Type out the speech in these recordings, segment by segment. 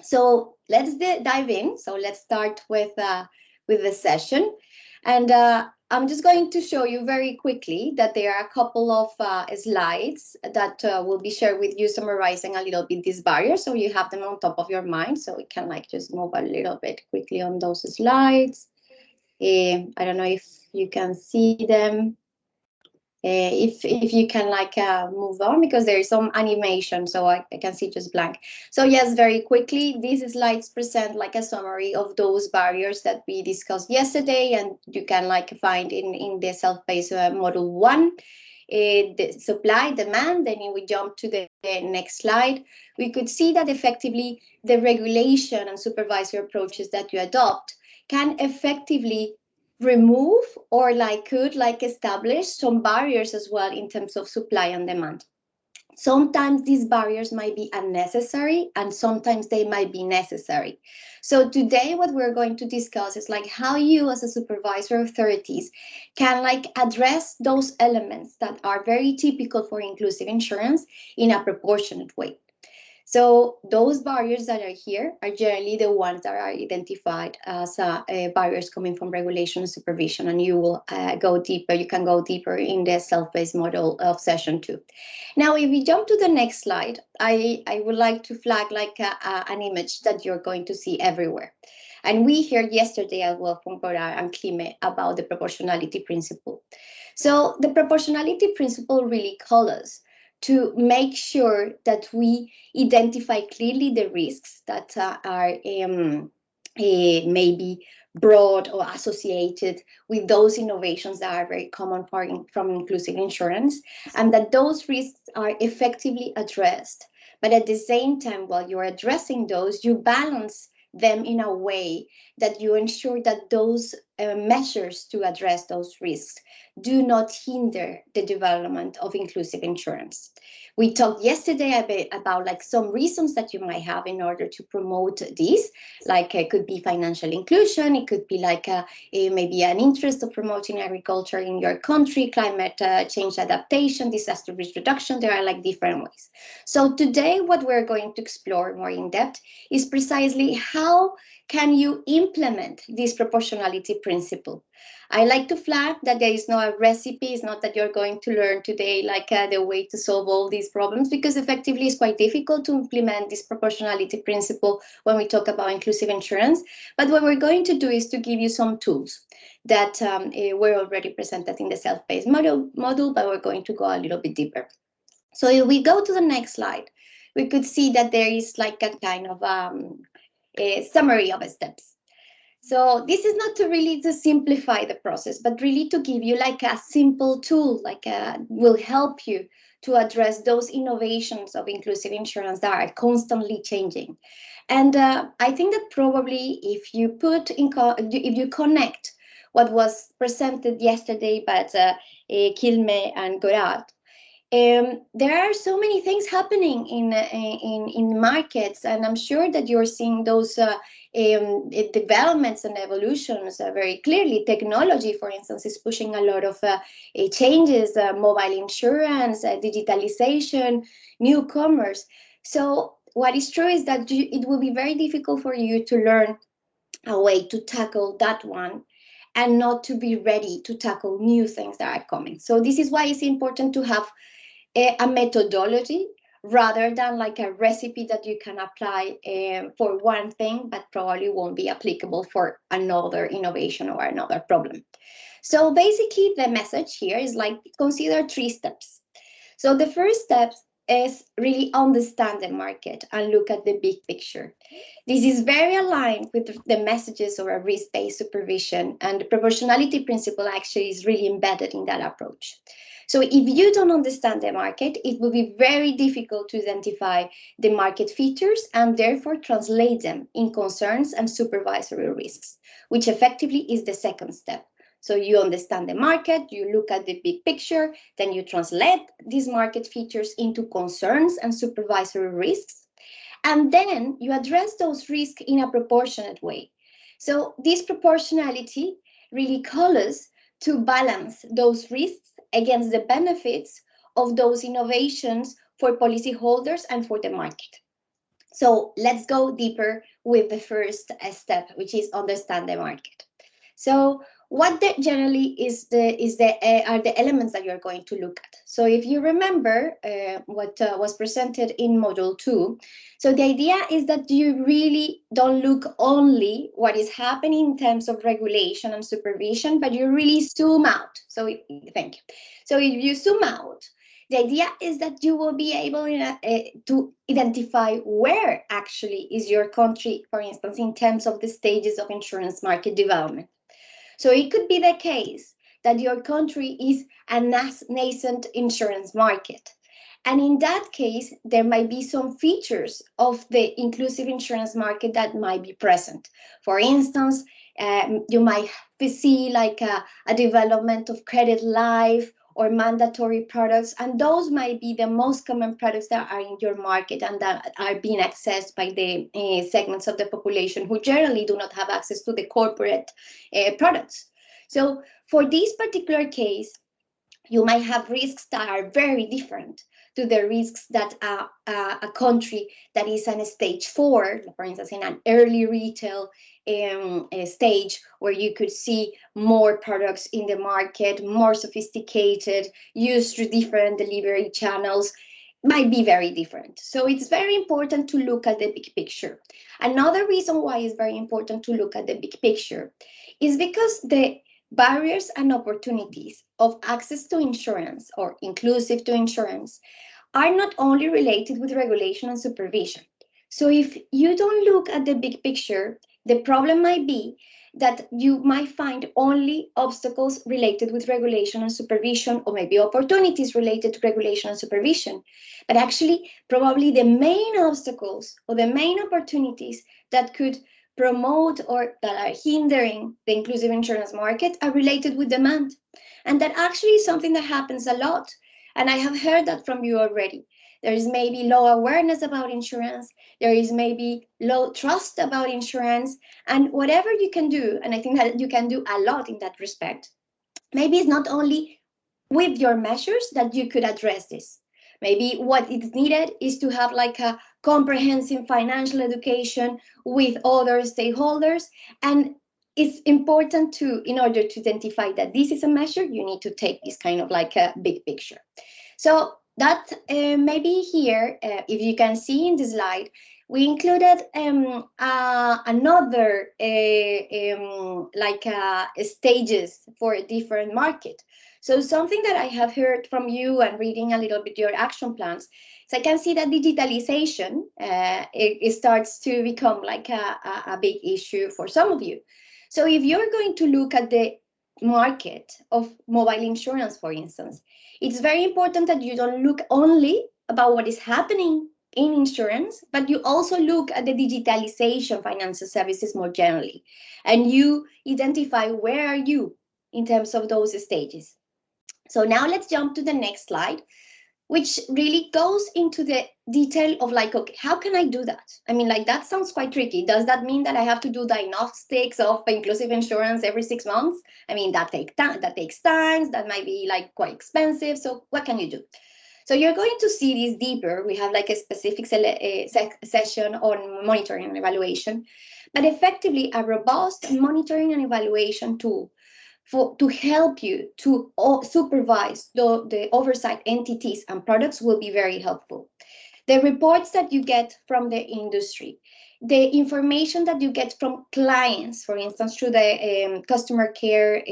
So let's dive in. So let's start with the session, and I'm just going to show you very quickly that there are a couple of slides that will be shared with you, summarizing a little bit these barriers, so you have them on top of your mind. So we can like just move a little bit quickly on those slides. I don't know if you can see them. If you can like move on, because there is some animation, so I can see just blank. So yes, very quickly, these slides present like a summary of those barriers that we discussed yesterday, and you can like find in the self-paced model 1, the supply demand. Then if we jump to the next slide, we could see that effectively the regulation and supervisory approaches that you adopt can effectively remove or like could like establish some barriers as well in terms of supply and demand. Sometimes these barriers might be unnecessary and sometimes they might be necessary. So today what we're going to discuss is like how you as a supervisor of authorities can like address those elements that are very typical for inclusive insurance in a proportionate way. So those barriers that are here are generally the ones that are identified as barriers coming from regulation and supervision, and you will go deeper. You can go deeper in the self-paced model of session 2. Now, if we jump to the next slide, I would like to flag like an image that you're going to see everywhere. And we heard yesterday as well from Gorar and Klime about the proportionality principle. So the proportionality principle really calls us to make sure that we identify clearly the risks that are maybe brought or associated with those innovations that are very common from inclusive insurance, and that those risks are effectively addressed. But at the same time, while you're addressing those, you balance them in a way that you ensure that those measures to address those risks do not hinder the development of inclusive insurance. We talked yesterday a bit about like some reasons that you might have in order to promote this, like it could be financial inclusion, it could be like maybe an interest of promoting agriculture in your country, climate change adaptation, disaster risk reduction. There are like different ways. So today what we're going to explore more in depth is precisely how can you implement this proportionality principle. I like to flag that there is no recipe. It's not that you're going to learn today like the way to solve all these problems, because effectively it's quite difficult to implement this proportionality principle when we talk about inclusive insurance. But what we're going to do is to give you some tools that were already presented in the self-paced model, but we're going to go a little bit deeper. So if we go to the next slide, we could see that there is like a kind of a summary of steps. So this is not to really to simplify the process, but really to give you like a simple tool, like will help you to address those innovations of inclusive insurance that are constantly changing. And I think that probably if you if you connect what was presented yesterday by Kilme and Gorat, there are so many things happening in markets, and I'm sure that you're seeing those developments and evolutions very clearly. Technology, for instance, is pushing a lot of changes: mobile insurance, digitalization, newcomers. So what is true is that it will be very difficult for you to learn a way to tackle that one and not to be ready to tackle new things that are coming. So this is why it's important to have a methodology rather than like a recipe that you can apply for one thing but probably won't be applicable for another innovation or another problem. So basically the message here is like consider 3 steps. So the first step is really understand the market and look at the big picture. This is very aligned with the messages of a risk-based supervision, and the proportionality principle actually is really embedded in that approach. So if you don't understand the market, it will be very difficult to identify the market features and therefore translate them in concerns and supervisory risks, which effectively is the second step. So you understand the market, you look at the big picture, then you translate these market features into concerns and supervisory risks, and then you address those risks in a proportionate way. So this proportionality really calls us to balance those risks against the benefits of those innovations for policyholders and for the market. So let's go deeper with the first step, which is understand the market. So what generally are the elements that you're going to look at. So if you remember what was presented in module 2, so the idea is that you really don't look only what is happening in terms of regulation and supervision, but you really zoom out. So thank you. So if you zoom out, the idea is that you will be able to identify where actually is your country, for instance, in terms of the stages of insurance market development. So it could be the case that your country is a nascent insurance market. And in that case, there might be some features of the inclusive insurance market that might be present. For instance, you might see like a development of credit life or mandatory products, and those might be the most common products that are in your market and that are being accessed by the segments of the population who generally do not have access to the corporate products. So for this particular case, you might have risks that are very different to the risks that a country that is in a stage 4, for instance, in an early retail stage where you could see more products in the market, more sophisticated, used through different delivery channels, might be very different. So it's very important to look at the big picture. Another reason why it's very important to look at the big picture is because the barriers and opportunities of access to insurance or inclusive to insurance are not only related with regulation and supervision. So if you don't look at the big picture, the problem might be that you might find only obstacles related with regulation and supervision, or maybe opportunities related to regulation and supervision. But actually, probably the main obstacles or the main opportunities that could promote or that are hindering the inclusive insurance market are related with demand. And that actually is something that happens a lot. And I have heard that from you already. There is maybe low awareness about insurance. There is maybe low trust about insurance. And whatever you can do, and I think that you can do a lot in that respect, maybe it's not only with your measures that you could address this. Maybe what is needed is to have like a comprehensive financial education with other stakeholders. And it's important to, in order to identify that this is a measure, you need to take this kind of like a big picture. So that maybe here, if you can see in the slide, we included another stages for a different market. So something that I have heard from you and reading a little bit your action plans, so I can see that digitalization it starts to become like a big issue for some of you. So if you're going to look at the market of mobile insurance, for instance, it's very important that you don't look only about what is happening in insurance, but you also look at the digitalization of financial services more generally, and you identify where are you in terms of those stages. So now let's jump to the next slide, which really goes into the detail of like, okay, how can I do that? I mean, like, that sounds quite tricky. Does that mean that I have to do diagnostics of inclusive insurance every 6 months? I mean, that takes time, that might be like quite expensive. So what can you do? So you're going to see this deeper. We have like a specific session on monitoring and evaluation, but effectively a robust monitoring and evaluation tool to help you to supervise the oversight entities and products will be very helpful. The reports that you get from the industry, the information that you get from clients, for instance, through the customer care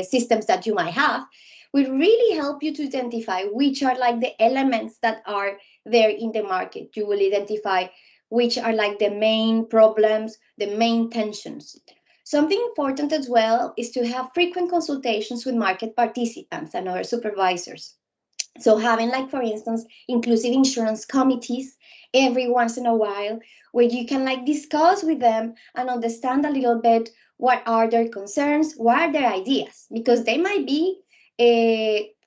systems that you might have, will really help you to identify which are like the elements that are there in the market. You will identify which are like the main problems, the main tensions. Something important as well is to have frequent consultations with market participants and other supervisors. So having, like, for instance, inclusive insurance committees every once in a while, where you can like discuss with them and understand a little bit what are their concerns, what are their ideas, because they might be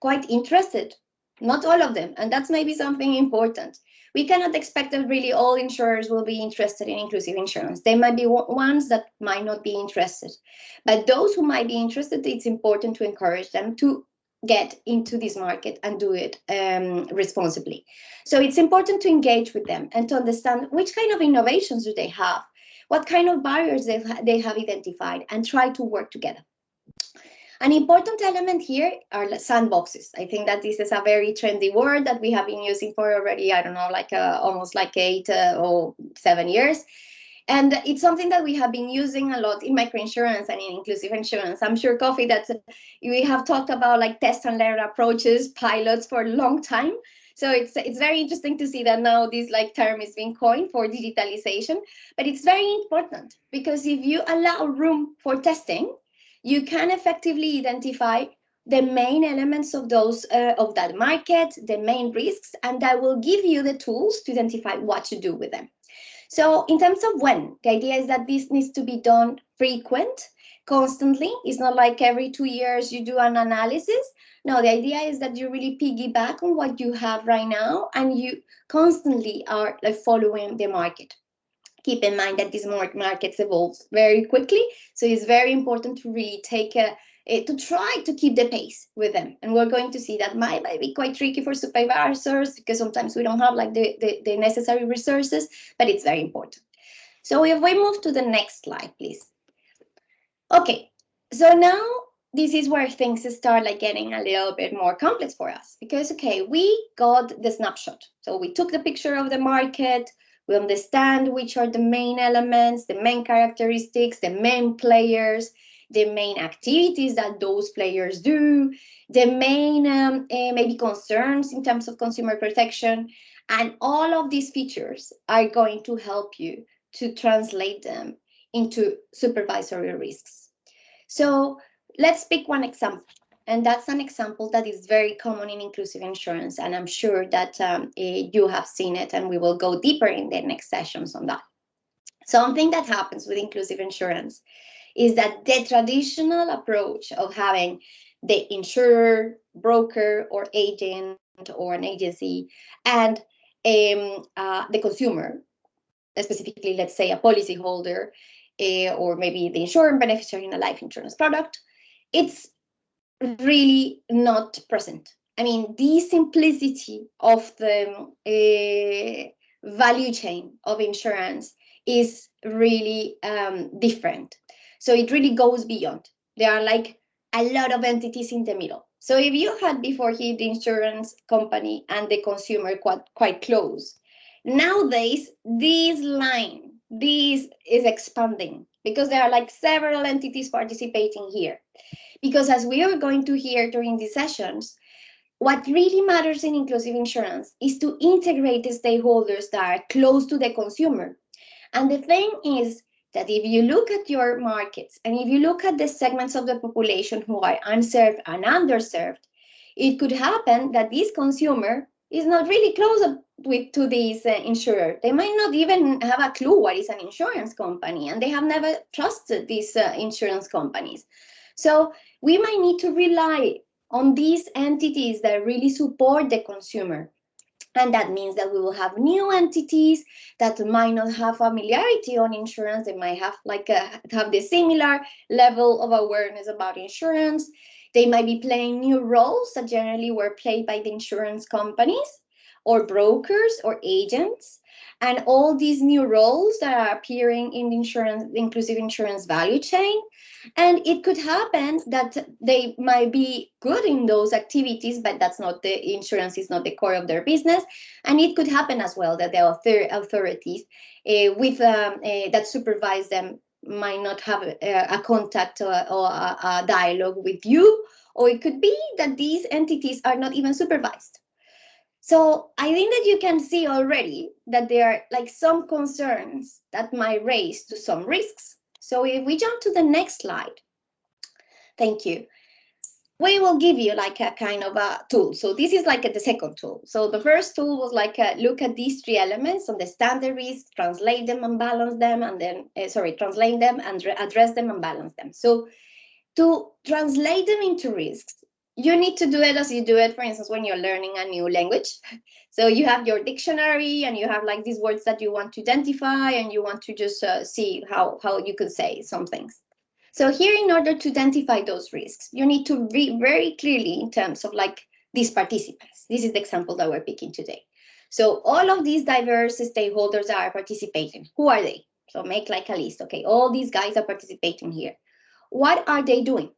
quite interested, not all of them, and that's maybe something important. We cannot expect that really all insurers will be interested in inclusive insurance. There might be ones that might not be interested, but those who might be interested, it's important to encourage them to get into this market and do it responsibly. So it's important to engage with them and to understand which kind of innovations do they have, what kind of barriers they have identified, and try to work together. An important element here are sandboxes. I think that this is a very trendy word that we have been using for already, I don't know, like almost like 8 or 7 years. And it's something that we have been using a lot in microinsurance and in inclusive insurance. I'm sure, Coffee, that we have talked about like test and learn approaches, pilots for a long time. So it's very interesting to see that now this like term is being coined for digitalization. But it's very important because if you allow room for testing, you can effectively identify the main elements of those of that market, the main risks, and that will give you the tools to identify what to do with them. So in terms of when, the idea is that this needs to be done frequent, constantly. It's not like every 2 years you do an analysis. No, the idea is that you really piggyback on what you have right now and you constantly are like following the market. Keep in mind that these markets evolve very quickly, so it's very important to really take to try to keep the pace with them. And we're going to see that might be quite tricky for supervisors because sometimes we don't have like the necessary resources, but it's very important. So if we move to the next slide, please. Okay, so now this is where things start like getting a little bit more complex for us because, okay, we got the snapshot. So we took the picture of the market, we understand which are the main elements, the main characteristics, the main players, the main activities that those players do, the main maybe concerns in terms of consumer protection. And all of these features are going to help you to translate them into supervisory risks. So let's pick one example. And that's an example that is very common in inclusive insurance. And I'm sure that you have seen it, and we will go deeper in the next sessions on that. Something that happens with inclusive insurance is that the traditional approach of having the insurer, broker, or agent, or an agency, and the consumer, specifically, let's say a policyholder, or maybe the insurance beneficiary in a life insurance product, it's really not present. I mean, the simplicity of the value chain of insurance is really different. So it really goes beyond. There are like a lot of entities in the middle. So if you had before here the insurance company and the consumer quite close, nowadays this is expanding because there are like several entities participating here. Because as we are going to hear during these sessions, what really matters in inclusive insurance is to integrate the stakeholders that are close to the consumer. And the thing is that if you look at your markets and if you look at the segments of the population who are unserved and underserved, it could happen that this consumer is not really close to this insurer. They might not even have a clue what is an insurance company, and they have never trusted these insurance companies. So we might need to rely on these entities that really support the consumer. And that means that we will have new entities that might not have familiarity on insurance. They might have have the similar level of awareness about insurance. They might be playing new roles that generally were played by the insurance companies or brokers or agents. And all these new roles that are appearing in the inclusive insurance value chain. And it could happen that they might be good in those activities, but that's not the insurance is not the core of their business. And it could happen as well that the authorities that supervise them might not have a contact or a dialogue with you, or it could be that these entities are not even supervised. So I think that you can see already that there are like some concerns that might raise to some risks. So if we jump to the next slide, thank you. We will give you like a kind of a tool. So this is like the second tool. So the first tool was like look at these three elements, understand the risks, translate them and balance them, and then translate them and address them and balance them. So to translate them into risks, you need to do it as you do it, for instance, when you're learning a new language. So you have your dictionary and you have like these words that you want to identify and you want to just see how you could say some things. So here, in order to identify those risks, you need to read very clearly in terms of like these participants. This is the example that we're picking today. So all of these diverse stakeholders are participating. Who are they? So make like a list. Okay, all these guys are participating here. What are they doing?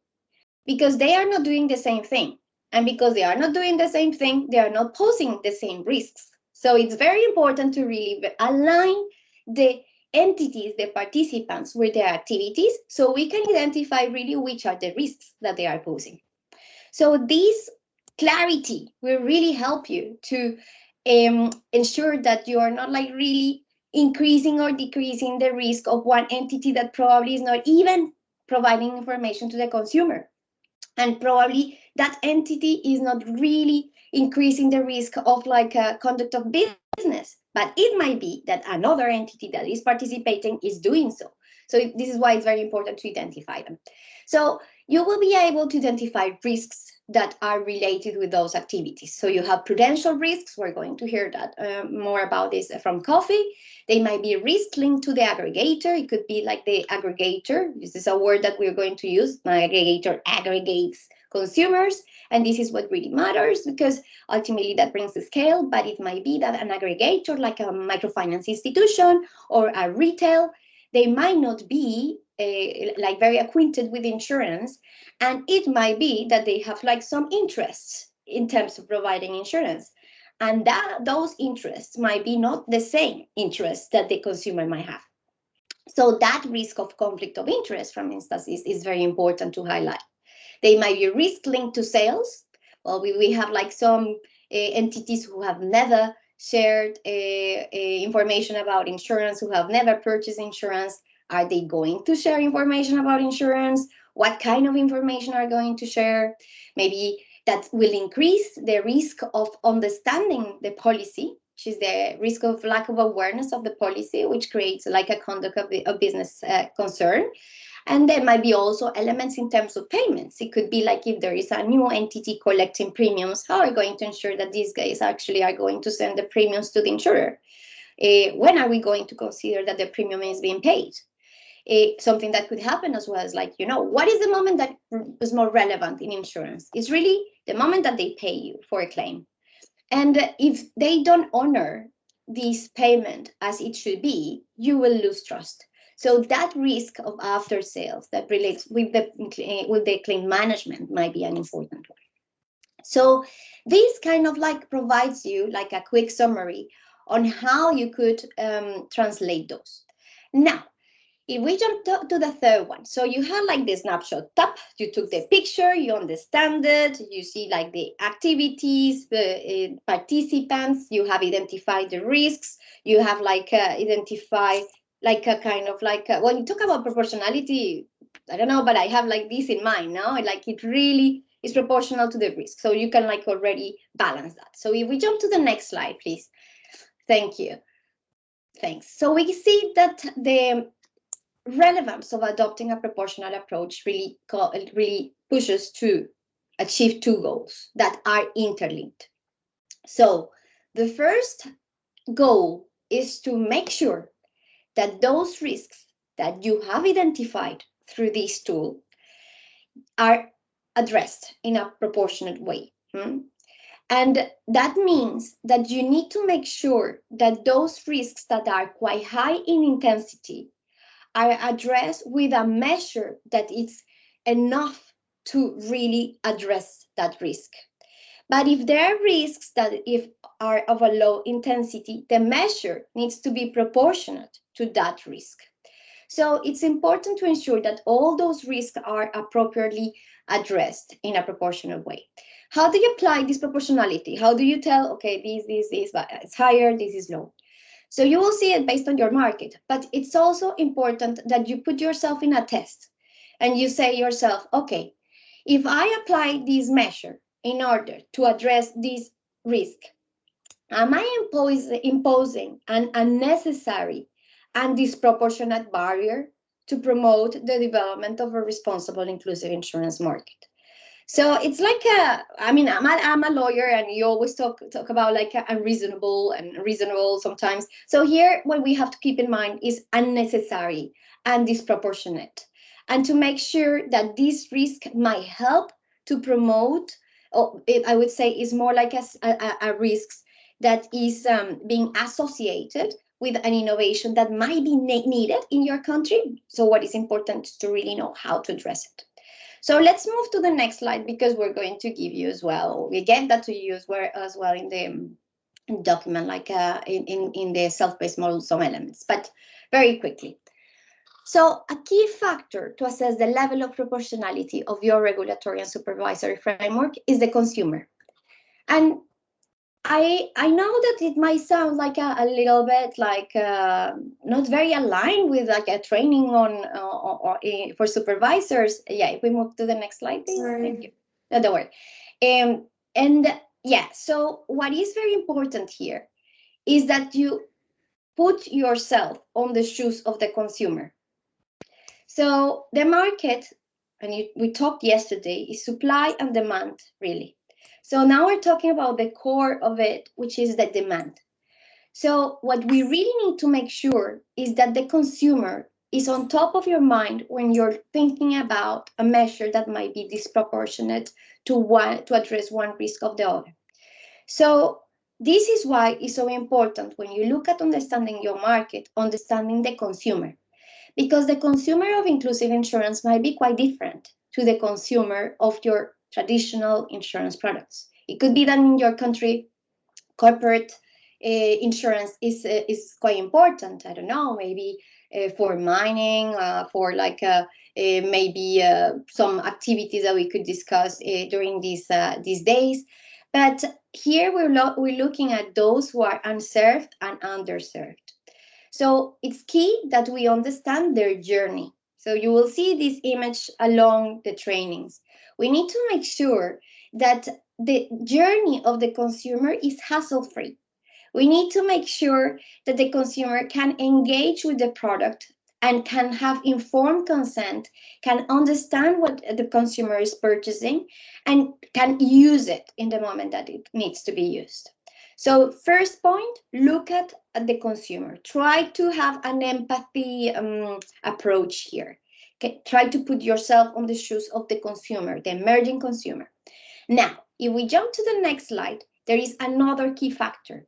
Because they are not doing the same thing. And because they are not doing the same thing, they are not posing the same risks. So it's very important to really align the entities, the participants with their activities, so we can identify really which are the risks that they are posing. So this clarity will really help you to ensure that you are not like really increasing or decreasing the risk of one entity that probably is not even providing information to the consumer. And probably that entity is not really increasing the risk of like a conduct of business, but it might be that another entity that is participating is doing so. So this is why it's very important to identify them. So you will be able to identify risks that are related with those activities. So you have prudential risks. We're going to hear that more about this from Coffee. They might be risk linked to the aggregator. It could be like the aggregator. This is a word that we're going to use. My aggregator aggregates consumers. And this is what really matters, because ultimately that brings the scale. But it might be that an aggregator, like a microfinance institution or a retail, they might not be like very acquainted with insurance, and it might be that they have like some interests in terms of providing insurance, and that those interests might be not the same interests that the consumer might have. So that risk of conflict of interest, for instance, is very important to highlight. They might be risk linked to sales. Well, we have like some entities who have never shared information about insurance, who have never purchased insurance. Are they going to share information about insurance? What kind of information are going to share? Maybe that will increase the risk of understanding the policy, which is the risk of lack of awareness of the policy, which creates like a conduct of a business concern. And there might be also elements in terms of payments. It could be like if there is a new entity collecting premiums, how are we going to ensure that these guys actually are going to send the premiums to the insurer? When are we going to consider that the premium is being paid? Something that could happen as well is like, what is the moment that is more relevant in insurance? It's really the moment that they pay you for a claim. And if they don't honor this payment as it should be, you will lose trust. So that risk of after sales that relates with the claim management might be an important one. So this kind of like provides you like a quick summary on how you could translate those. Now, if we jump to the third one, so you have like the snapshot top, you took the picture, you understand it, you see like the activities, the participants, you have identified the risks, you have like identified like a kind of like, when you talk about proportionality, I don't know, but I have like this in mind now, like it really is proportional to the risk. So you can like already balance that. So if we jump to the next slide, please. Thank you. Thanks. So we see that the relevance of adopting a proportional approach really pushes to achieve two goals that are interlinked. So the first goal is to make sure that those risks that you have identified through this tool are addressed in a proportionate way. And that means that you need to make sure that those risks that are quite high in intensity are addressed with a measure that is enough to really address that risk. But if there are risks that are of a low intensity, the measure needs to be proportionate to that risk. So it's important to ensure that all those risks are appropriately addressed in a proportional way. How do you apply this proportionality? How do you tell, okay, this is higher, this is low? So you will see it based on your market, but it's also important that you put yourself in a test and you say yourself, okay, if I apply this measure in order to address this risk, am I imposing an unnecessary and disproportionate barrier to promote the development of a responsible, inclusive insurance market? So it's like I'm a lawyer, and you always talk about like unreasonable and reasonable sometimes. So here, what we have to keep in mind is unnecessary and disproportionate. and to make sure that this risk might help to promote, or I would say is more like a risk that is being associated with an innovation that might be needed in your country. So what is important to really know how to address it. So let's move to the next slide, because we're going to give you as well, we get that to you as well in the document, like in the self-paced model, some elements, but very quickly. So a key factor to assess the level of proportionality of your regulatory and supervisory framework is the consumer. And I know that it might sound like a little bit like not very aligned with like a training on for supervisors. Yeah, if we move to the next slide, please. Thank you. No, don't worry. And yeah, so what is very important here is that you put yourself on the shoes of the consumer. So the market, and we talked yesterday, is supply and demand, really. So now we're talking about the core of it, which is the demand. So what we really need to make sure is that the consumer is on top of your mind when you're thinking about a measure that might be disproportionate to address one risk of the other. So this is why it's so important when you look at understanding your market, understanding the consumer, because the consumer of inclusive insurance might be quite different to the consumer of your traditional insurance products. It could be that in your country, corporate insurance is quite important. I don't know, maybe for mining, for like maybe some activities that we could discuss during these days. But here we're looking at those who are unserved and underserved. So it's key that we understand their journey. So you will see this image along the trainings. We need to make sure that the journey of the consumer is hassle-free. We need to make sure that the consumer can engage with the product and can have informed consent, can understand what the consumer is purchasing, and can use it in the moment that it needs to be used. So first point, look at the consumer. Try to have an empathy approach here. Okay? Try to put yourself on the shoes of the consumer, the emerging consumer. Now, if we jump to the next slide, there is another key factor.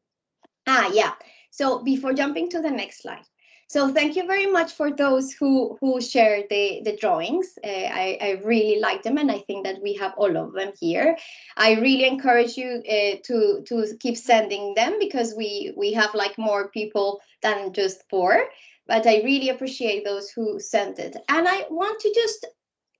Yeah. So before jumping to the next slide, so thank you very much for those who shared the drawings. I really like them, and I think that we have all of them here. I really encourage you to keep sending them, because we have like more people than just four. But I really appreciate those who sent it, and I want to just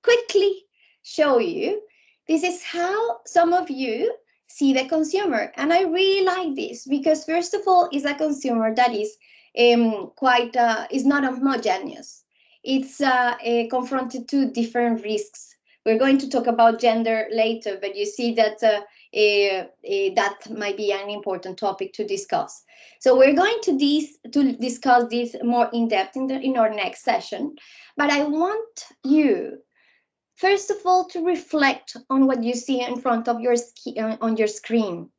quickly show you. This is how some of you see the consumer. And I really like this because, first of all, it's a consumer that is is not homogeneous. It's confronted to different risks. We're going to talk about gender later, but you see that that might be an important topic to discuss. So we're going to discuss this more in depth in our next session. But I want you, first of all, to reflect on what you see in front of your on your screen.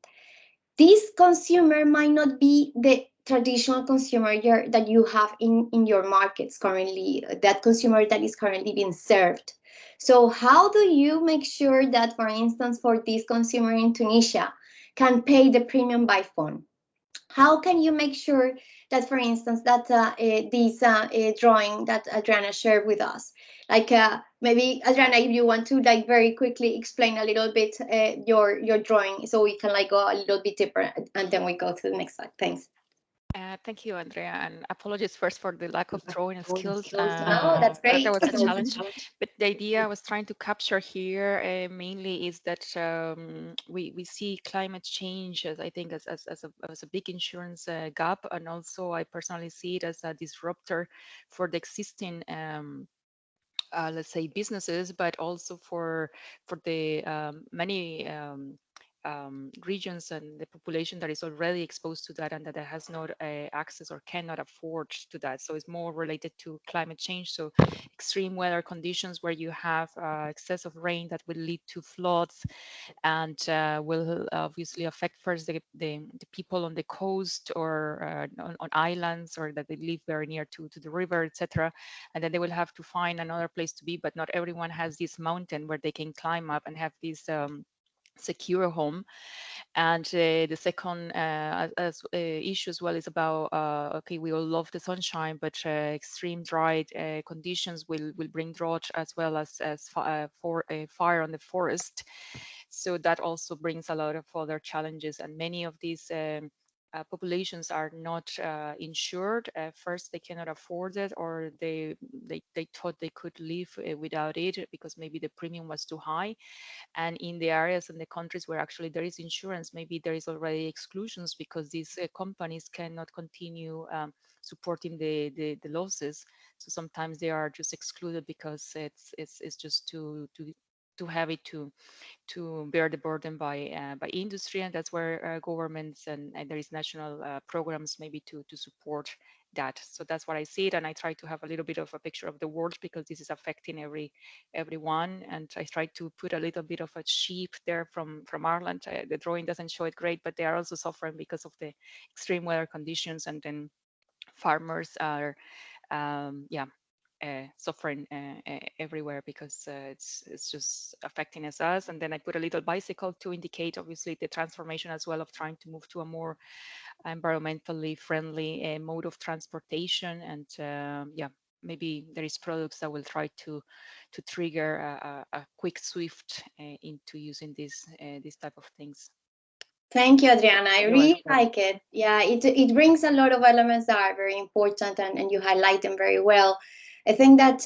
This consumer might not be the traditional consumer that you have in your markets currently, that consumer that is currently being served. So how do you make sure that, for instance, for this consumer in Tunisia can pay the premium by phone? How can you make sure that, for instance, that this drawing that Adriana shared with us, like maybe Adriana, if you want to like very quickly explain a little bit your drawing, so we can like go a little bit deeper, and then we go to the next slide. Thanks. Thank you, Andrea, and apologies first for the lack of drawing skills. No, that's That great. was a challenge. But the idea I was trying to capture here mainly is that we see climate change as, I think, as a big insurance gap, and also I personally see it as a disruptor for the existing let's say businesses, but also for the many regions and the population that is already exposed to that and that has not access or cannot afford to that. So it's more related to climate change. So extreme weather conditions where you have excessive rain that will lead to floods and will obviously affect first the people on the coast or on islands or that they live very near to the river, etc. And then they will have to find another place to be, but not everyone has this mountain where they can climb up and have this secure home. And the second issue as well is about okay, we all love the sunshine, but extreme dry conditions will bring drought as well as for fire on the forest. So that also brings a lot of other challenges, and many of these populations are not insured. First, they cannot afford it, or they thought they could live without it because maybe the premium was too high. And in the areas and the countries where actually there is insurance, maybe there is already exclusions because these companies cannot continue supporting the losses. So sometimes they are just excluded because it's just too heavy to bear the burden by industry, and that's where governments and there is national programs maybe to support that. So that's what I see it, and I try to have a little bit of a picture of the world because this is affecting everyone. And I try to put a little bit of a sheep there from Ireland. The drawing doesn't show it great, but they are also suffering because of the extreme weather conditions, and then farmers are yeah, suffering everywhere because it's just affecting us. And then I put a little bicycle to indicate obviously the transformation as well of trying to move to a more environmentally friendly mode of transportation. And yeah, maybe there is products that will try to trigger a quick swift into using these type of things. Thank you, Adriana. I You're really welcome. like it. Yeah, it brings a lot of elements that are very important, and you highlight them very well. I think that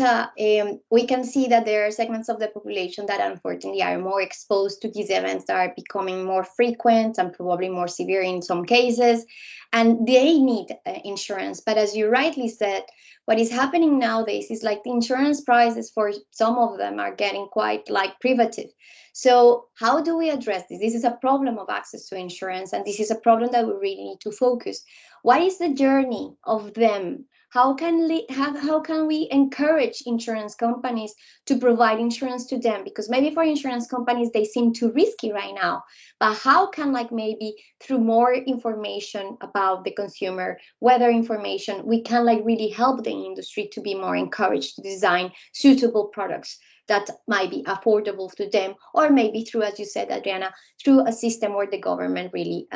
we can see that there are segments of the population that unfortunately are more exposed to these events that are becoming more frequent and probably more severe in some cases, and they need insurance. But as you rightly said, what is happening nowadays is like the insurance prices for some of them are getting quite like privative. So how do we address this? This is a problem of access to insurance, and this is a problem that we really need to focus. What is the journey of them? How can we encourage insurance companies to provide insurance to them? Because maybe for insurance companies they seem too risky right now. But how can, like, maybe through more information about the consumer, weather information, we can like really help the industry to be more encouraged to design suitable products that might be affordable to them, or maybe through, as you said, Adriana, through a system where the government really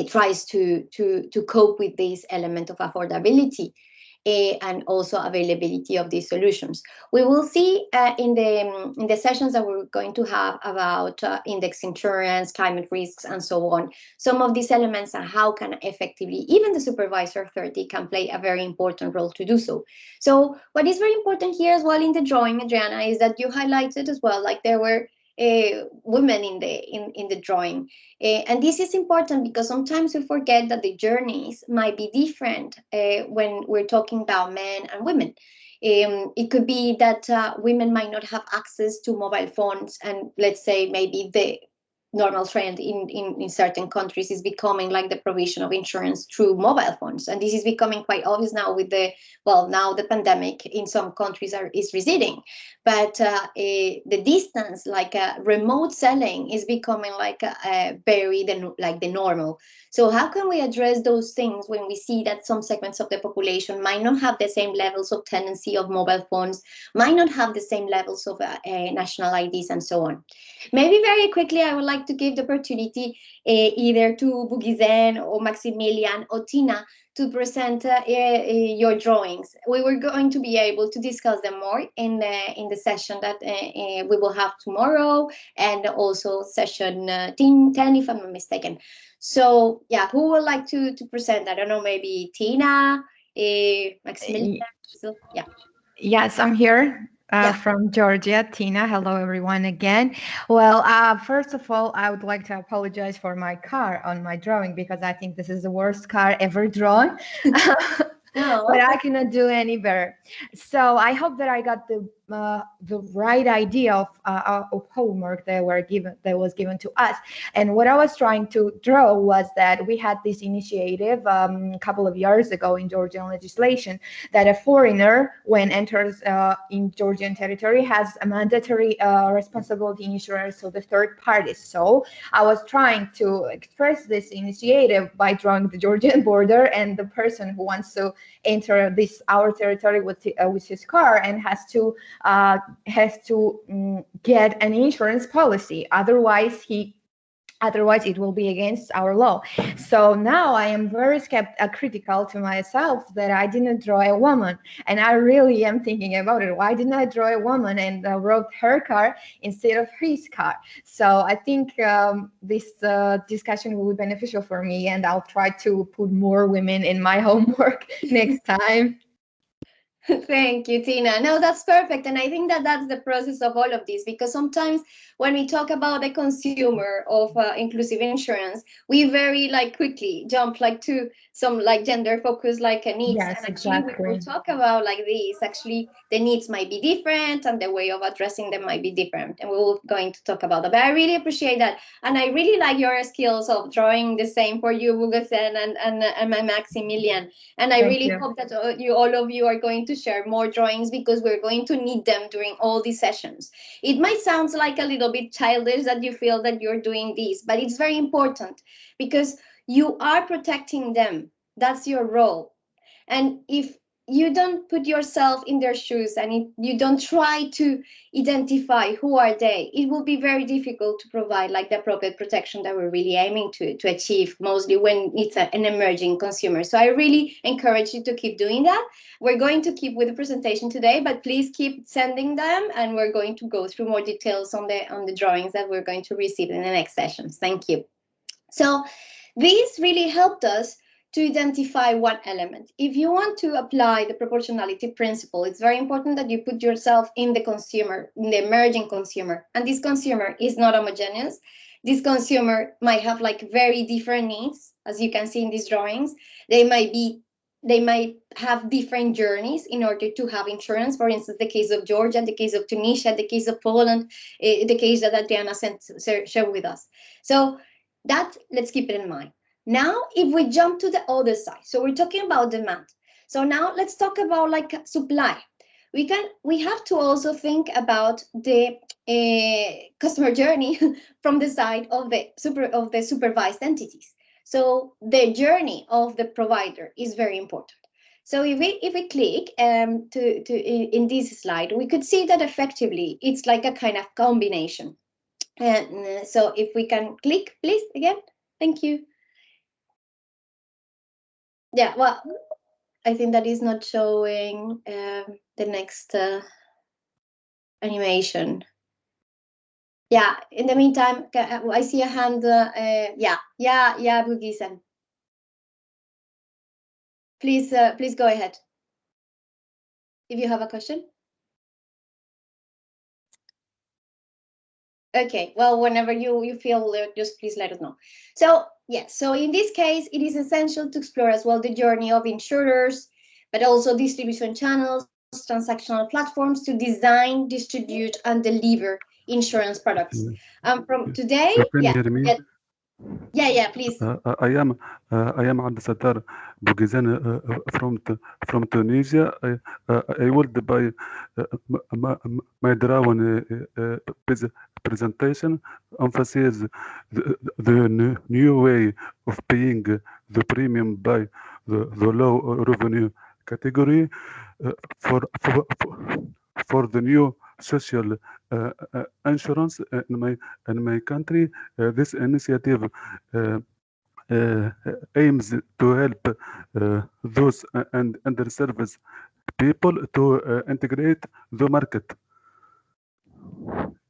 tries to cope with this element of affordability and also availability of these solutions. We will see in the sessions that we're going to have about index insurance, climate risks, and so on, some of these elements and how can effectively even the supervisor authority can play a very important role to do so. So what is very important here as well in the drawing, Adriana, is that you highlighted as well, like there were women in the drawing. And this is important because sometimes we forget that the journeys might be different when we're talking about men and women. It could be that women might not have access to mobile phones, and let's say maybe the normal trend in certain countries is becoming like the provision of insurance through mobile phones, and this is becoming quite obvious now with the, well, now the pandemic in some countries is receding, but the distance, like remote selling, is becoming like very the normal. So how can we address those things when we see that some segments of the population might not have the same levels of tendency of mobile phones, might not have the same levels of national IDs, and so on? Maybe very quickly, I would like to give the opportunity either to Bugizen or Maximilian or Tina to present your drawings. We were going to be able to discuss them more in the session that we will have tomorrow, and also session 10, if I'm not mistaken. So yeah, who would like to present? I don't know, maybe Tina, Maximilian. So yeah. Yes, I'm here Yeah. from Georgia. Tina, hello everyone again. Well, first of all, I would like to apologize for my car on my drawing because I think this is the worst car ever drawn. No. But I cannot do any better. So I hope that I got the the right idea of homework that was given to us. And what I was trying to draw was that we had this initiative a couple of years ago in Georgian legislation that a foreigner, when enters in Georgian territory, has a mandatory responsibility insurance to the third parties. So I was trying to express this initiative by drawing the Georgian border and the person who wants to enter our territory with his car and has to get an insurance policy. Otherwise it will be against our law. So now I am very critical to myself that I didn't draw a woman, and I really am thinking about it. Why didn't I draw a woman and wrote her car instead of his car? So I think this discussion will be beneficial for me, and I'll try to put more women in my homework next time. Thank you, Tina. No, that's perfect. And I think that that's the process of all of this, because sometimes when we talk about the consumer of inclusive insurance, we very quickly jump to some gender focused needs. Yes, And actually we will exactly. talk about these. Actually, the needs might be different and the way of addressing them might be different. And we will going to talk about that. But I really appreciate that. And I really like your skills of drawing the same for you, Bugacen and my Maximilian. And I Thank really you. hope that all of you are going to share more drawings, because we're going to need them during all these sessions. It might sound like a little bit childish that you feel that you're doing this, but it's very important because you are protecting them. That's your role. And if you don't put yourself in their shoes and you don't try to identify who are they, it will be very difficult to provide the appropriate protection that we're really aiming to achieve, mostly when it's an emerging consumer. So I really encourage you to keep doing that. We're going to keep with the presentation today, but please keep sending them, and we're going to go through more details on the drawings that we're going to receive in the next sessions. Thank you. So this really helped us to identify one element. If you want to apply the proportionality principle, it's very important that you put yourself in the consumer, in the emerging consumer. And this consumer is not homogeneous. This consumer might have very different needs, as you can see in these drawings. They might have different journeys in order to have insurance. For instance, the case of Georgia, the case of Tunisia, the case of Poland, the case that Adriana shared with us. So that, let's keep it in mind. Now, if we jump to the other side, so we're talking about demand. So now let's talk about supply. We have to also think about the customer journey from the side of the supervised entities. So the journey of the provider is very important. So if we click in this slide, we could see that effectively it's like a kind of combination. And so if we can click, please, again, thank you. Yeah, well, I think that is not showing the next animation. Yeah, in the meantime, I see a hand. Yeah, Bugisen. Please go ahead. If you have a question. Okay, well, whenever you feel, just please let us know. So, yes, so in this case, it is essential to explore as well the journey of insurers, but also distribution channels, transactional platforms to design, distribute, and deliver insurance products. From today, Can you hear me? yeah, please. I am Abdel Bougizan from Tunisia. I will by my drawing presentation emphasize the new way of paying the premium by the low revenue category for the new social insurance in my country. This initiative aims to help those underserved people to integrate the market.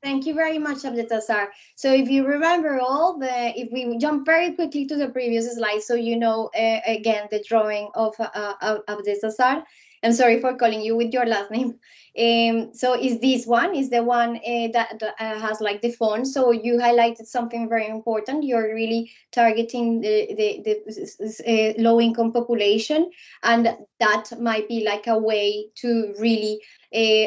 Thank you very much, Abdesazar. So if you remember if we jump very quickly to the previous slide, so you know, again, the drawing of Abdesazar. I'm sorry for calling you with your last name. So is this one, is the one that has like the phone. So you highlighted something very important. You're really targeting the low income population, and that might be like a way to really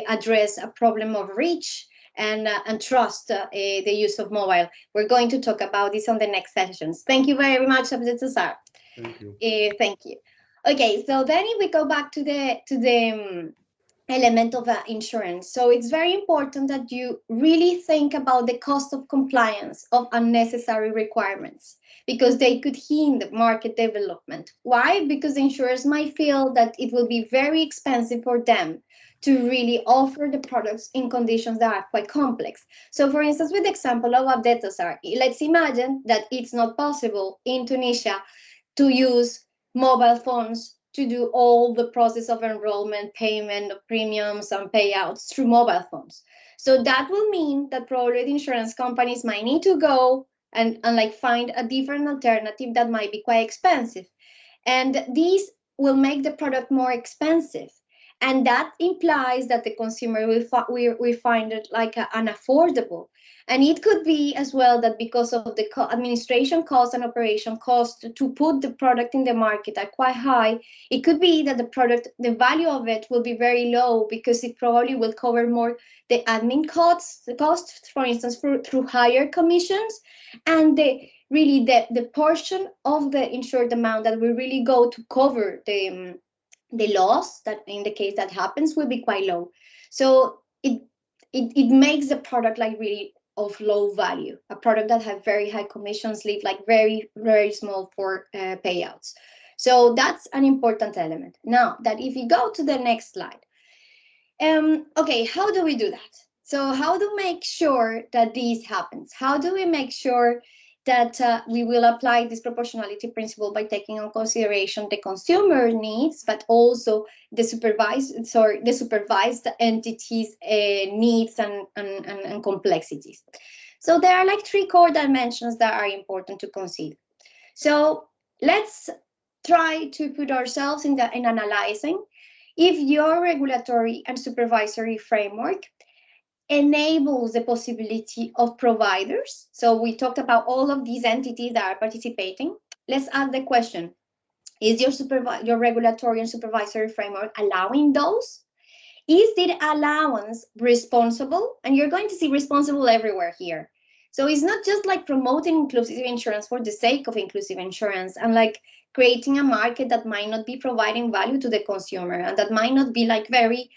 address a problem of reach and trust the use of mobile. We're going to talk about this on the next sessions. Thank you very much, Abdel Cesar. Thank you. Thank you. Okay, so then if we go back to the element of insurance. So it's very important that you really think about the cost of compliance of unnecessary requirements because they could hinder market development. Why? Because the insurers might feel that it will be very expensive for them to really offer the products in conditions that are quite complex. So for instance, with the example of Abdetasar, let's imagine that it's not possible in Tunisia to use mobile phones to do all the process of enrollment, payment of premiums and payouts through mobile phones. So that will mean that probably the insurance companies might need to go and like find a different alternative that might be quite expensive. And these will make the product more expensive. And that implies that the consumer will find it like unaffordable. And it could be as well that because of the administration cost and operation cost to put the product in the market are quite high, it could be that the product, the value of it will be very low because it probably will cover more the admin costs, the costs, for instance, through higher commissions, and the portion of the insured amount that will really go to cover the loss that in the case that happens will be quite low. So it makes the product like really of low value. A product that has very high commissions leave like very, very small for payouts. So that's an important element. Now that if you go to the next slide, okay, how do we do that? So how do we make sure that this happens? How do we make sure that we will apply this proportionality principle by taking on consideration the consumer needs, but also the supervised entities' needs and complexities. So there are like three core dimensions that are important to consider. So let's try to put ourselves in analyzing if your regulatory and supervisory framework enables the possibility of providers. So we talked about all of these entities that are participating. Let's ask the question, is your regulatory and supervisory framework allowing those? Is the allowance responsible? And you're going to see responsible everywhere here. So it's not just like promoting inclusive insurance for the sake of inclusive insurance and like creating a market that might not be providing value to the consumer and that might not be like very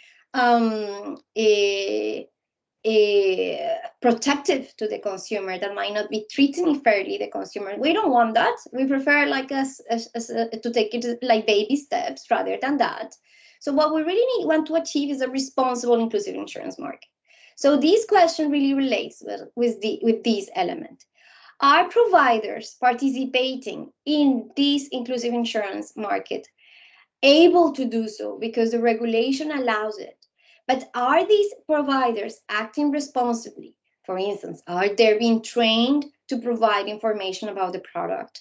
protective to the consumer, that might not be treating fairly the consumer. We don't want that. We prefer like us to take it like baby steps rather than that. So what we really want to achieve is a responsible inclusive insurance market. So this question really relates with these elements. Are providers participating in this inclusive insurance market able to do so because the regulation allows it? But are these providers acting responsibly? For instance, are they being trained to provide information about the product?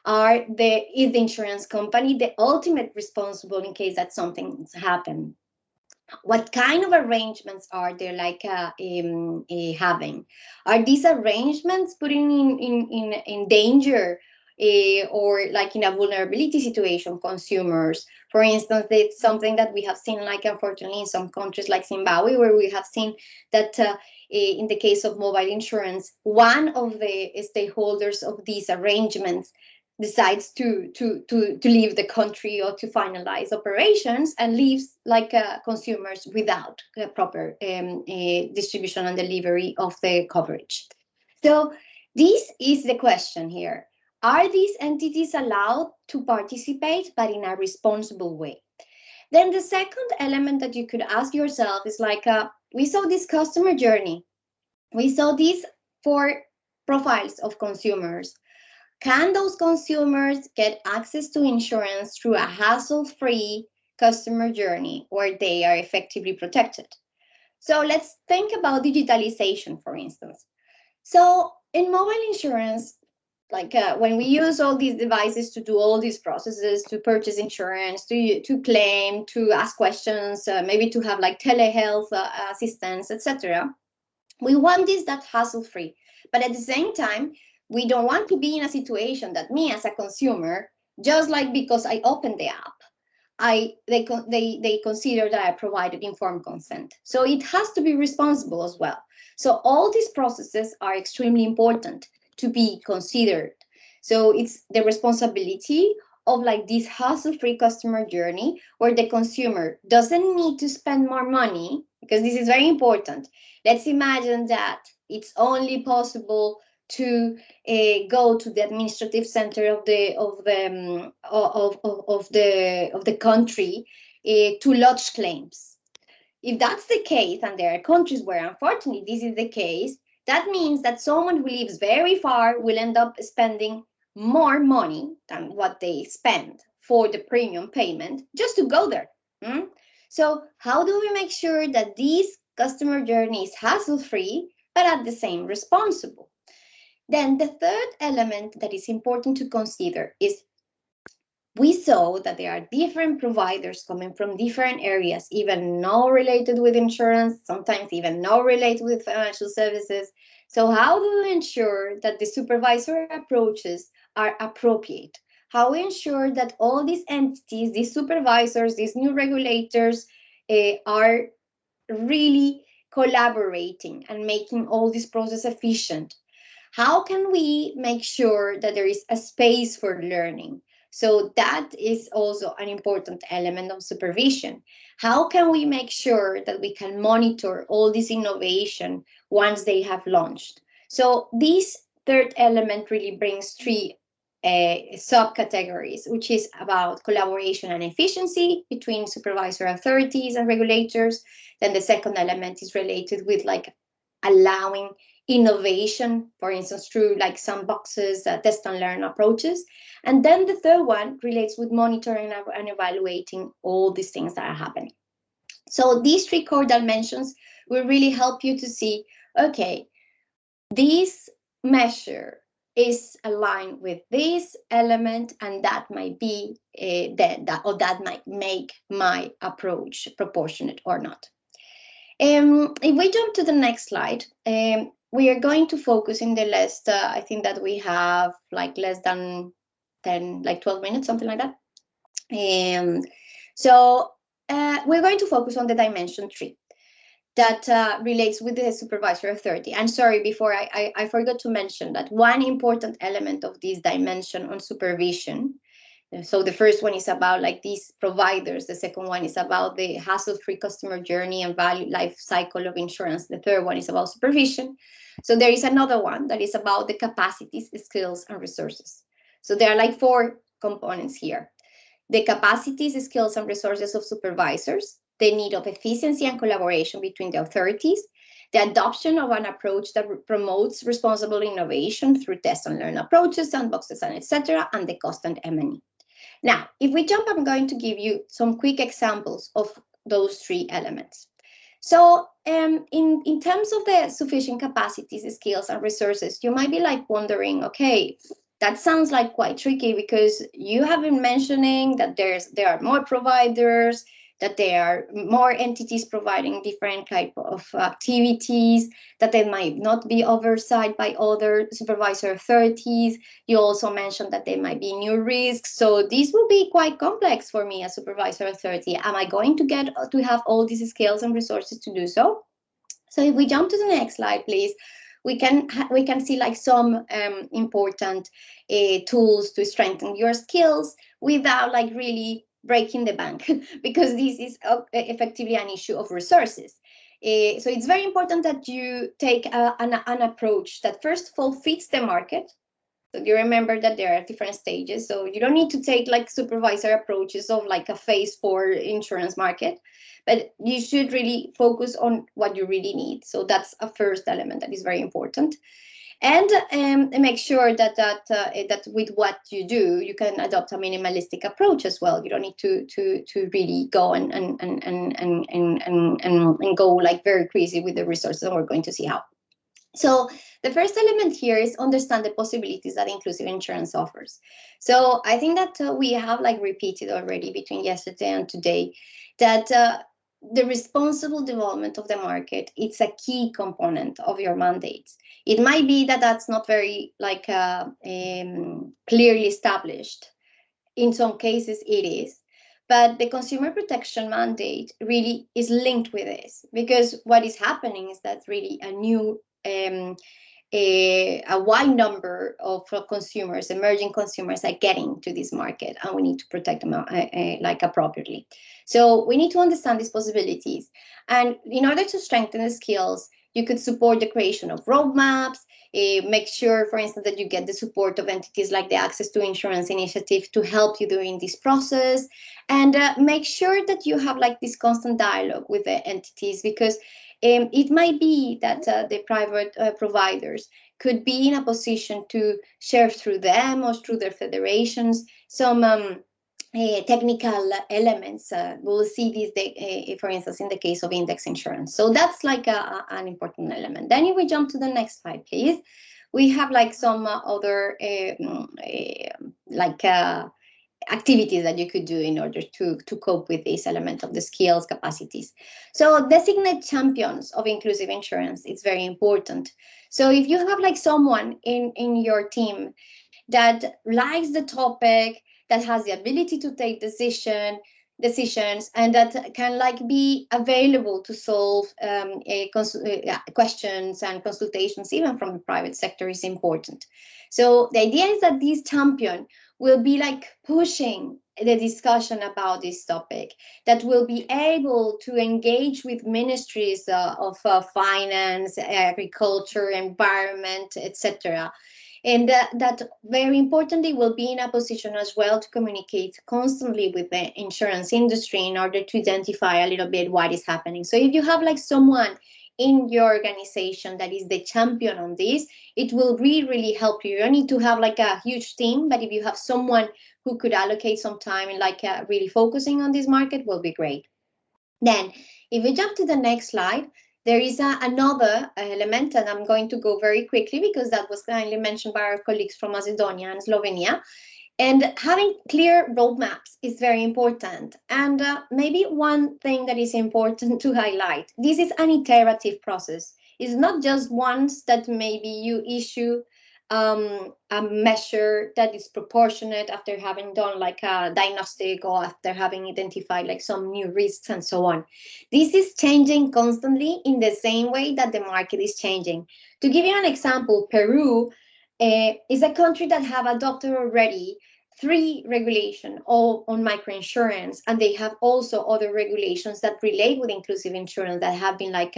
Is the insurance company the ultimate responsible in case that something's happened? What kind of arrangements are they like having? Are these arrangements putting in danger or like in a vulnerability situation consumers? For instance, it's something that we have seen like unfortunately in some countries like Zimbabwe, where we have seen that in the case of mobile insurance, one of the stakeholders of these arrangements decides to leave the country or to finalize operations and leaves like consumers without proper distribution and delivery of the coverage. So this is the question here. Are these entities allowed to participate, but in a responsible way? Then the second element that you could ask yourself is like, we saw this customer journey. We saw these 4 profiles of consumers. Can those consumers get access to insurance through a hassle-free customer journey where they are effectively protected? So let's think about digitalization, for instance. So in mobile insurance, like when we use all these devices to do all these processes, to purchase insurance, to claim, to ask questions, maybe to have like telehealth assistance, etc., we want this that hassle free. But at the same time, we don't want to be in a situation that me as a consumer, just like because I opened the app, they consider that I provided informed consent. So it has to be responsible as well. So all these processes are extremely important to be considered. So it's the responsibility of like this hassle-free customer journey where the consumer doesn't need to spend more money, because this is very important. Let's imagine that it's only possible to go to the administrative center of the country to lodge claims. If that's the case, and there are countries where unfortunately this is the case, that means that someone who lives very far will end up spending more money than what they spend for the premium payment just to go there. So how do we make sure that this customer journey is hassle-free, but at the same responsible? Then the third element that is important to consider is we saw that there are different providers coming from different areas, even not related with insurance, sometimes even not related with financial services. So how do we ensure that the supervisor approaches are appropriate? How we ensure that all these entities, these supervisors, these new regulators are really collaborating and making all this process efficient? How can we make sure that there is a space for learning? So that is also an important element of supervision. How can we make sure that we can monitor all this innovation once they have launched? So this third element really brings three subcategories, which is about collaboration and efficiency between supervisory authorities and regulators. Then the second element is related with like allowing innovation, for instance, through like sandboxes, test and learn approaches. And then the third one relates with monitoring and evaluating all these things that are happening. So these three core dimensions will really help you to see, okay, this measure is aligned with this element, and that might be that might make my approach proportionate or not. If we jump to the next slide, we are going to focus in the last, I think that we have like less than 10, like 12 minutes, something like that. So we're going to focus on the dimension 3 that relates with the supervisory authority. And sorry, before I forgot to mention that one important element of this dimension on supervision. So the first one is about like these providers. The second one is about the hassle-free customer journey and value life cycle of insurance. The third one is about supervision. So there is another one that is about the capacities, skills, and resources. So there are like 4 components here. The capacities, skills, and resources of supervisors, the need of efficiency and collaboration between the authorities, the adoption of an approach that promotes responsible innovation through test and learn approaches, sandboxes, and etc., and the cost and M&E. Now, if we jump, I'm going to give you some quick examples of those 3 elements. So in terms of the sufficient capacities, skills, and resources, you might be like wondering, okay, that sounds like quite tricky because you have been mentioning that there are more providers, that there are more entities providing different type of activities, that they might not be oversight by other supervisory authorities. You also mentioned that there might be new risks. So this will be quite complex for me as supervisory authority. Am I going to get to have all these skills and resources to do so? So if we jump to the next slide, please, we can see like some important tools to strengthen your skills without like really breaking the bank, because this is effectively an issue of resources. So it's very important that you take an approach that first of all fits the market. So you remember that there are different stages. So you don't need to take like supervisor approaches of like a phase 4 insurance market, but you should really focus on what you really need. So that's a first element that is very important. And make sure that with what you do, you can adopt a minimalistic approach as well. You don't need to really go and go like very crazy with the resources, and we're going to see how. So the first element here is understand the possibilities that inclusive insurance offers. So I think that we have like repeated already between yesterday and today that the responsible development of the market, it's a key component of your mandates. It might be that that's not very like clearly established. In some cases it is, but the consumer protection mandate really is linked with this, because what is happening is that really a new a wide number of consumers, emerging consumers, are getting to this market, and we need to protect them like appropriately. So we need to understand these possibilities, and in order to strengthen the skills, you could support the creation of roadmaps. Make sure, for instance, that you get the support of entities like the Access to Insurance Initiative to help you during this process, and make sure that you have like this constant dialogue with the entities, because it might be that the private providers could be in a position to share through them or through their federations some technical elements. We'll see this, for instance, in the case of index insurance. So that's like an important element. Then if we jump to the next slide, please. We have like some other like activities that you could do in order to cope with this element of the skills capacities. So designate champions of inclusive insurance. It's very important. So if you have like someone in your team that likes the topic, that has the ability to take decisions, and that can like be available to solve questions and consultations even from the private sector, is important. So the idea is that this champion will be like pushing the discussion about this topic, that will be able to engage with ministries of finance, agriculture, environment, etc. And that very importantly will be in a position as well to communicate constantly with the insurance industry in order to identify a little bit what is happening. So if you have like someone in your organization that is the champion on this, it will really help you. You don't need to have like a huge team, but if you have someone who could allocate some time and like really focusing on this market, will be great. Then if we jump to the next slide, there is another element, and I'm going to go very quickly because that was kindly mentioned by our colleagues from Macedonia and Slovenia. And having clear roadmaps is very important. And maybe one thing that is important to highlight, this is an iterative process. It's not just once that maybe you issue a measure that is proportionate after having done like a diagnostic or after having identified like some new risks and so on. This is changing constantly in the same way that the market is changing. To give you an example, Peru is a country that have adopted already 3 regulation all on microinsurance, and they have also other regulations that relate with inclusive insurance that have been like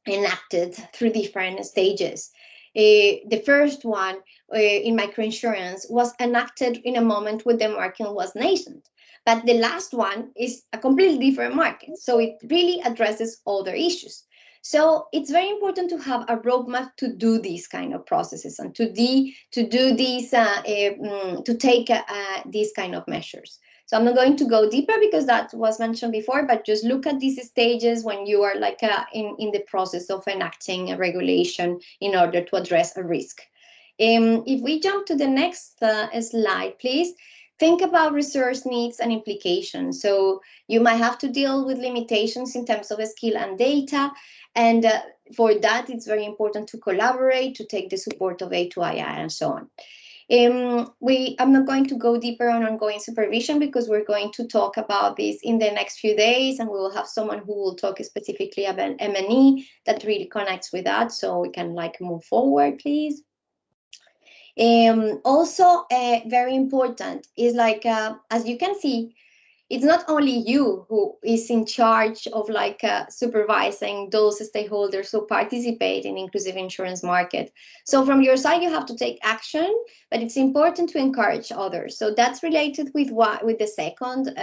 enacted through different stages. The first one in microinsurance was enacted in a moment when the market was nascent. But the last one is a completely different market. So it really addresses other issues. So it's very important to have a roadmap to do these kind of processes and to do these to take these kind of measures. So I'm not going to go deeper because that was mentioned before, but just look at these stages when you are like in the process of enacting a regulation in order to address a risk. If we jump to the next slide, please. Think about resource needs and implications. So you might have to deal with limitations in terms of skill and data. And for that, it's very important to collaborate, to take the support of A2II and so on. I'm not going to go deeper on ongoing supervision because we're going to talk about this in the next few days, and we will have someone who will talk specifically about M&E that really connects with that, so we can like move forward, please. Also, very important is like, as you can see, it's not only you who is in charge of like supervising those stakeholders who participate in inclusive insurance market. So from your side, you have to take action, but it's important to encourage others. So that's related with the second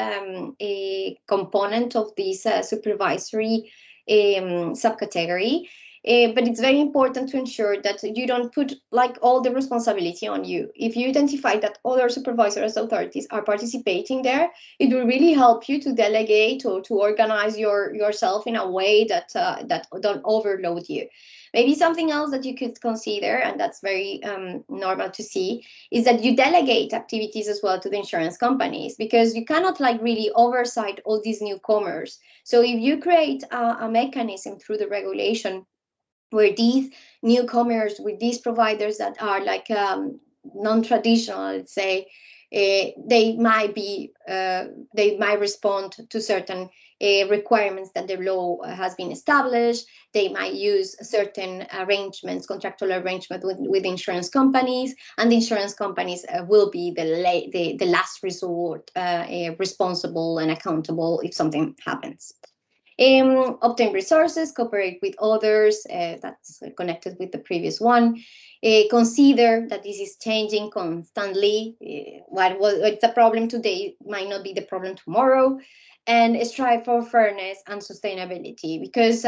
component of this supervisory subcategory. But it's very important to ensure that you don't put like all the responsibility on you. If you identify that other supervisors authorities are participating there, it will really help you to delegate or to organize yourself in a way that that don't overload you. Maybe something else that you could consider, and that's very normal to see, is that you delegate activities as well to the insurance companies, because you cannot like really oversight all these newcomers. So if you create a mechanism through the regulation where these newcomers with these providers that are like non-traditional, let's say, they might respond to certain requirements that the law has been established. They might use certain arrangements, contractual arrangement with insurance companies, and the insurance companies will be the last resort, responsible and accountable if something happens. Obtain resources, cooperate with others, that's connected with the previous one. Consider that this is changing constantly. What's a problem today might not be the problem tomorrow. And strive for fairness and sustainability, because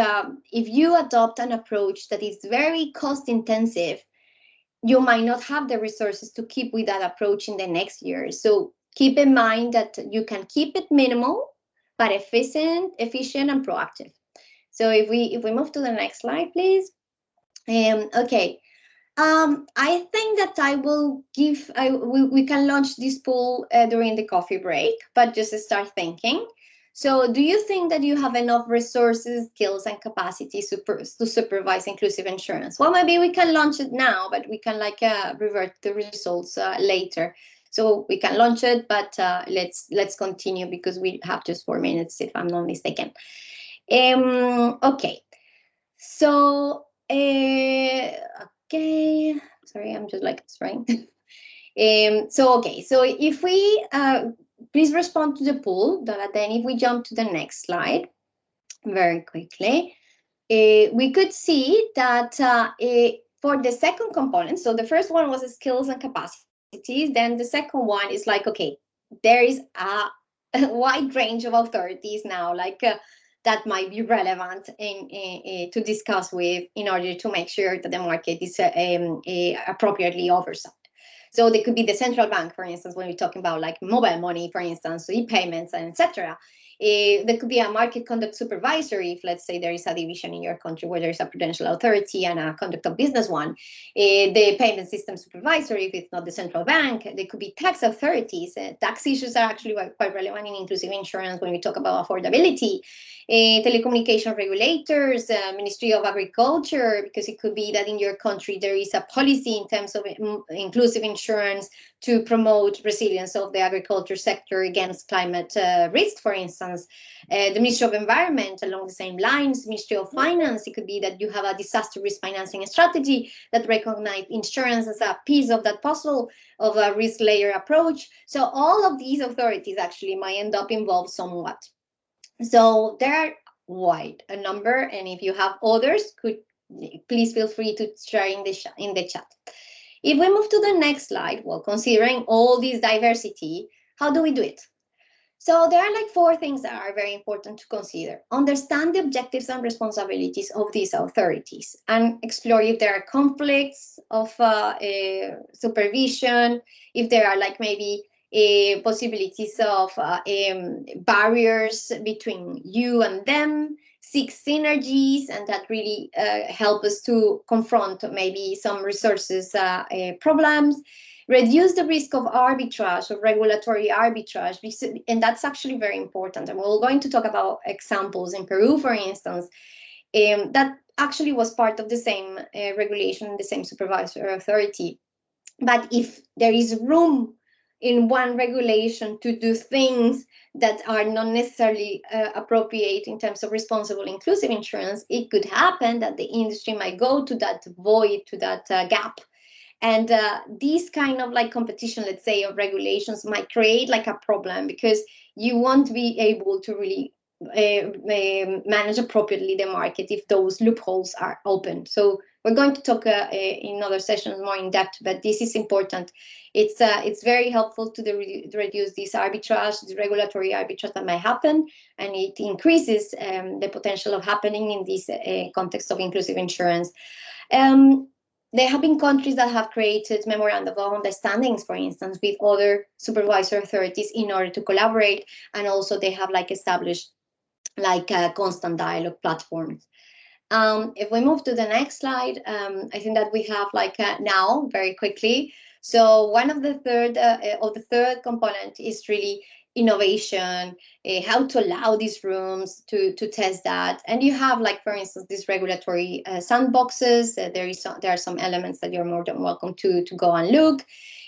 if you adopt an approach that is very cost intensive, you might not have the resources to keep with that approach in the next year. So keep in mind that you can keep it minimal, but efficient and proactive. So if we move to the next slide, please. Okay. I think that we can launch this poll during the coffee break, but just start thinking. So do you think that you have enough resources, skills, and capacity to supervise inclusive insurance? Well, maybe we can launch it now, but we can like revert the results later. So we can launch it, but let's continue because we have just 4 minutes, if I'm not mistaken. Okay. So, okay. Sorry, I'm just like trying. Okay. So if we please respond to the poll, then if we jump to the next slide very quickly, we could see that for the second component, so the first one was the skills and capacities, then the second one is like, okay, there is a wide range of authorities now, like that might be relevant to discuss with in order to make sure that the market is appropriately oversight. So they could be the central bank, for instance, when we're talking about like mobile money, for instance, e-payments, and etc. There could be a market conduct supervisor if, let's say, there is a division in your country where there is a prudential authority and a conduct of business one. The payment system supervisor if it's not the central bank. There could be tax authorities. Tax issues are actually quite relevant in inclusive insurance when we talk about affordability. Telecommunication regulators, Ministry of Agriculture, because it could be that in your country there is a policy in terms of inclusive insurance to promote resilience of the agriculture sector against climate risk, for instance. The Ministry of Environment, along the same lines. Ministry of Finance, it could be that you have a disaster risk financing strategy that recognizes insurance as a piece of that puzzle of a risk layer approach. So all of these authorities actually might end up involved somewhat. So there are quite a number, and if you have others, please feel free to share in the chat. If we move to the next slide, well, considering all this diversity, how do we do it? So there are like 4 things that are very important to consider. Understand the objectives and responsibilities of these authorities and explore if there are conflicts of supervision, if there are like maybe possibilities of barriers between you and them, seek synergies, and that really help us to confront maybe some resources problems. Reduce the risk of arbitrage, of regulatory arbitrage, and that's actually very important. And we're going to talk about examples in Peru, for instance, that actually was part of the same regulation, the same supervisor authority. But if there is room in one regulation to do things that are not necessarily appropriate in terms of responsible inclusive insurance, it could happen that the industry might go to that void, to that gap. And these kind of like competition, let's say, of regulations might create like a problem, because you won't be able to really manage appropriately the market if those loopholes are open. So We're going to talk in other sessions more in depth, but this is important. It's very helpful to reduce this arbitrage, the regulatory arbitrage that might happen, and it increases the potential of happening in this context of inclusive insurance. There have been countries that have created memorandum of understandings, for instance, with other supervisor authorities in order to collaborate, and also they have like established like constant dialogue platforms. If we move to the next slide, I think that we have like now very quickly. So one of the third component is really innovation, how to allow these rooms to test that. And you have like, for instance, these regulatory sandboxes. There are some elements that you're more than welcome to go and look.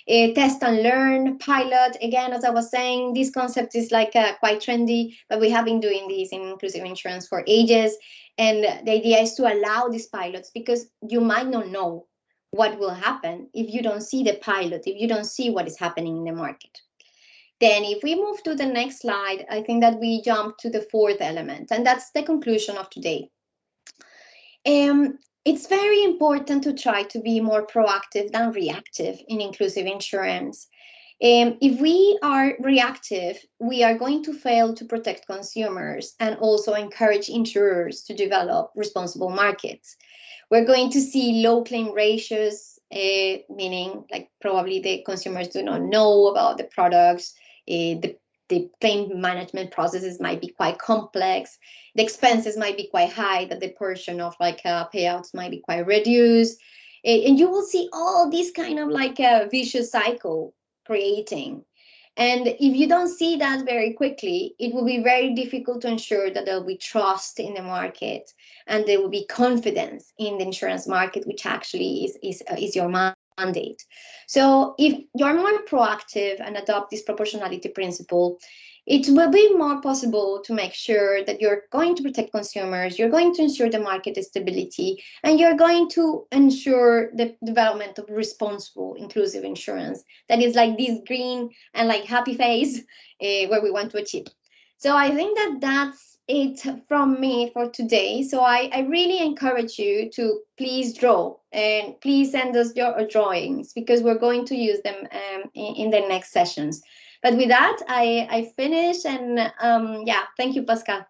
Test and learn, pilot. Again, as I was saying, this concept is like quite trendy, but we have been doing this in inclusive insurance for ages. And the idea is to allow these pilots, because you might not know what will happen if you don't see the pilot, if you don't see what is happening in the market. Then if we move to the next slide, I think that we jump to the fourth element, and that's the conclusion of today. It's very important to try to be more proactive than reactive in inclusive insurance. If we are reactive, we are going to fail to protect consumers and also encourage insurers to develop responsible markets. We're going to see low claim ratios, meaning like probably the consumers do not know about the products. The claim management processes might be quite complex. The expenses might be quite high, that the portion of like payouts might be quite reduced. And you will see all this kind of like a vicious cycle creating. And if you don't see that very quickly, it will be very difficult to ensure that there will be trust in the market and there will be confidence in the insurance market, which actually is your mandate. So if you're more proactive and adopt this proportionality principle, it will be more possible to make sure that you're going to protect consumers, you're going to ensure the market stability, and you're going to ensure the development of responsible, inclusive insurance. That is like this green and like happy face where we want to achieve. So I think that that's it from me for today. So I really encourage you to please draw and please send us your drawings, because we're going to use them in the next sessions. But with that, I finish, and yeah, thank you, Pascal.